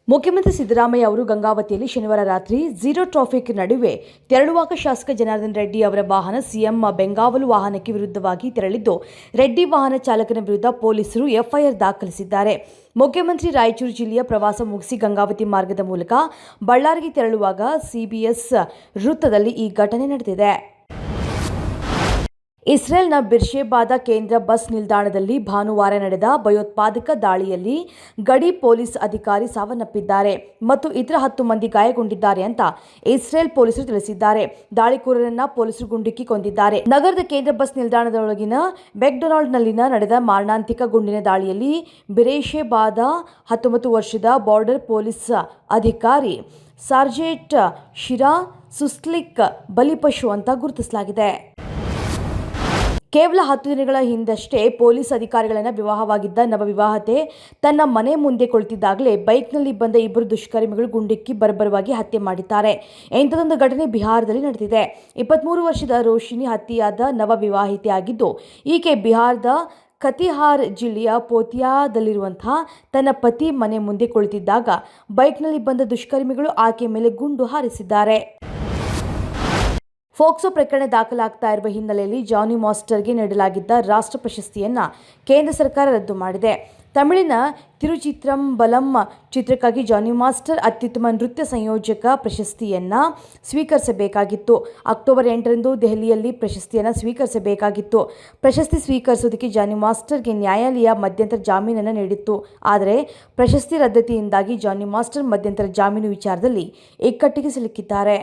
ಮುಖ್ಯಮಂತ್ರಿ ಸಿದ್ದರಾಮಯ್ಯ ಅವರು ಗಂಗಾವತಿಯಲ್ಲಿ ಶನಿವಾರ ರಾತ್ರಿ ಝೀರೋ ಟ್ರಾಫಿಕ್ ನಡುವೆ ತೆರಳುವಾಗ ಶಾಸಕ ಜನಾರ್ದನ್ ರೆಡ್ಡಿ ಅವರ ವಾಹನ ಸಿಎಂ ಬೆಂಗಾವಲು ವಾಹನಕ್ಕೆ ವಿರುದ್ಧವಾಗಿ ತೆರಳಿದ್ದು, ರೆಡ್ಡಿ ವಾಹನ ಚಾಲಕನ ವಿರುದ್ಧ ಪೊಲೀಸರು ಎಫ್ಐಆರ್ ದಾಖಲಿಸಿದ್ದಾರೆ. ಮುಖ್ಯಮಂತ್ರಿ ರಾಯಚೂರು ಜಿಲ್ಲೆಯ ಪ್ರವಾಸ ಮುಗಿಸಿ ಗಂಗಾವತಿ ಮಾರ್ಗದ ಮೂಲಕ ಬಳ್ಳಾರಿಗೆ ತೆರಳುವಾಗ ಸಿಬಿಎಸ್ ವೃತ್ತದಲ್ಲಿ ಈ ಘಟನೆ ನಡೆದಿದೆ. ಇಸ್ರೇಲ್ನ ಬಿರ್ಷೆಬಾದ ಕೇಂದ್ರ ಬಸ್ ನಿಲ್ದಾಣದಲ್ಲಿ ಭಾನುವಾರ ನಡೆದ ಭಯೋತ್ಪಾದಕ ದಾಳಿಯಲ್ಲಿ ಗಡಿ ಪೊಲೀಸ್ ಅಧಿಕಾರಿ ಸಾವನ್ನಪ್ಪಿದ್ದಾರೆ ಮತ್ತು ಇತರ 10 ಮಂದಿ ಗಾಯಗೊಂಡಿದ್ದಾರೆ ಅಂತ ಇಸ್ರೇಲ್ ಪೊಲೀಸರು ತಿಳಿಸಿದ್ದಾರೆ. ದಾಳಿಕೋರರನ್ನ ಪೊಲೀಸರು ಗುಂಡಿಕ್ಕಿ ಕೊಂದಿದ್ದಾರೆ. ನಗರದ ಕೇಂದ್ರ ಬಸ್ ನಿಲ್ದಾಣದೊಳಗಿನ ಮೆಕ್ಡೊನಾಲ್ಡ್ನಲ್ಲಿನ ನಡೆದ ಮಾರಣಾಂತಿಕ ಗುಂಡಿನ ದಾಳಿಯಲ್ಲಿ ಬಿರ್ಷೆಬಾದ 19 ವರ್ಷದ ಬಾರ್ಡರ್ ಪೊಲೀಸ್ ಅಧಿಕಾರಿ ಸಾರ್ಜೆಂಟ್ ಶಿರಾ ಸುಸ್ಲಿಕ್ ಬಲಿಪಶು ಅಂತ ಗುರುತಿಸಲಾಗಿದೆ. ಕೇವಲ 10 ದಿನಗಳ ಹಿಂದಷ್ಟೇ ಪೊಲೀಸ್ ಅಧಿಕಾರಿಗಳನ್ನ ವಿವಾಹವಾಗಿದ್ದ ನವವಿವಾಹಿತೆ ತನ್ನ ಮನೆ ಮುಂದೆ ಕುಳಿತಿದ್ದಾಗಲೇ ಬೈಕ್ನಲ್ಲಿ ಬಂದ 2 ದುಷ್ಕರ್ಮಿಗಳು ಗುಂಡಿಕ್ಕಿ ಬರ್ಬರವಾಗಿ ಹತ್ಯೆ ಮಾಡಿದ್ದಾರೆ. ಇಂಥದೊಂದು ಘಟನೆ ಬಿಹಾರದಲ್ಲಿ ನಡೆದಿದೆ. 23 ವರ್ಷದ ರೋಶಿನಿ ಹತ್ಯೆಯಾದ ನವವಿವಾಹಿತೆ ಆಗಿದ್ದು, ಈಕೆ ಬಿಹಾರದ ಕತಿಹಾರ್ ಜಿಲ್ಲೆಯ ಪೋತಿಯಾದಲ್ಲಿರುವಂತಹ ತನ್ನ ಪತಿ ಮನೆ ಮುಂದೆ ಕುಳಿತಿದ್ದಾಗ ಬೈಕ್ನಲ್ಲಿ ಬಂದ ದುಷ್ಕರ್ಮಿಗಳು ಆಕೆ ಮೇಲೆ ಗುಂಡು ಹಾರಿಸಿದ್ದಾರೆ. ಫೋಕ್ಸೋ ಪ್ರಕರಣ ದಾಖಲಾಗ್ತಾ ಇರುವ ಹಿನ್ನೆಲೆಯಲ್ಲಿ ಜಾನಿ ಮಾಸ್ಟರ್ಗೆ ನೀಡಲಾಗಿದ್ದ ರಾಷ್ಟ್ರ ಪ್ರಶಸ್ತಿಯನ್ನು ಕೇಂದ್ರ ಸರ್ಕಾರ ರದ್ದು ಮಾಡಿದೆ. ತಮಿಳಿನ ತಿರುಚಿತ್ರಂಬಲಂ ಚಿತ್ರಕ್ಕಾಗಿ ಜಾನಿ ಮಾಸ್ಟರ್ ಅತ್ಯುತ್ತಮ ನೃತ್ಯ ಸಂಯೋಜಕ ಪ್ರಶಸ್ತಿಯನ್ನು ಸ್ವೀಕರಿಸಬೇಕಾಗಿತ್ತು. ಅಕ್ಟೋಬರ್ 8ರಂದು ದೆಹಲಿಯಲ್ಲಿ ಪ್ರಶಸ್ತಿಯನ್ನು ಸ್ವೀಕರಿಸಬೇಕಾಗಿತ್ತು. ಪ್ರಶಸ್ತಿ ಸ್ವೀಕರಿಸುವುದಕ್ಕೆ ಜಾನಿ ಮಾಸ್ಟರ್ಗೆ ನ್ಯಾಯಾಲಯ ಮಧ್ಯಂತರ ಜಾಮೀನನ್ನು ನೀಡಿತ್ತು. ಆದರೆ ಪ್ರಶಸ್ತಿ ರದ್ದತಿಯಿಂದಾಗಿ ಜಾನಿ ಮಾಸ್ಟರ್ ಮಧ್ಯಂತರ ಜಾಮೀನು ವಿಚಾರದಲ್ಲಿ ಇಕ್ಕಟ್ಟಿಗೆ ಸಿಲುಕಿದ್ದಾರೆ.